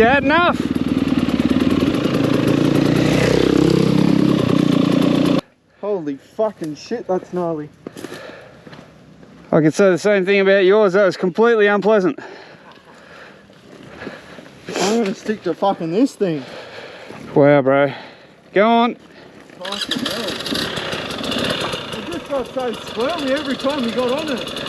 You had enough? Holy fucking shit, that's gnarly. I could say the same thing about yours. That was completely unpleasant. I'm gonna stick to fucking this thing. Wow, bro. Go on. Fucking hell. It just got so squirmy every time we got on it.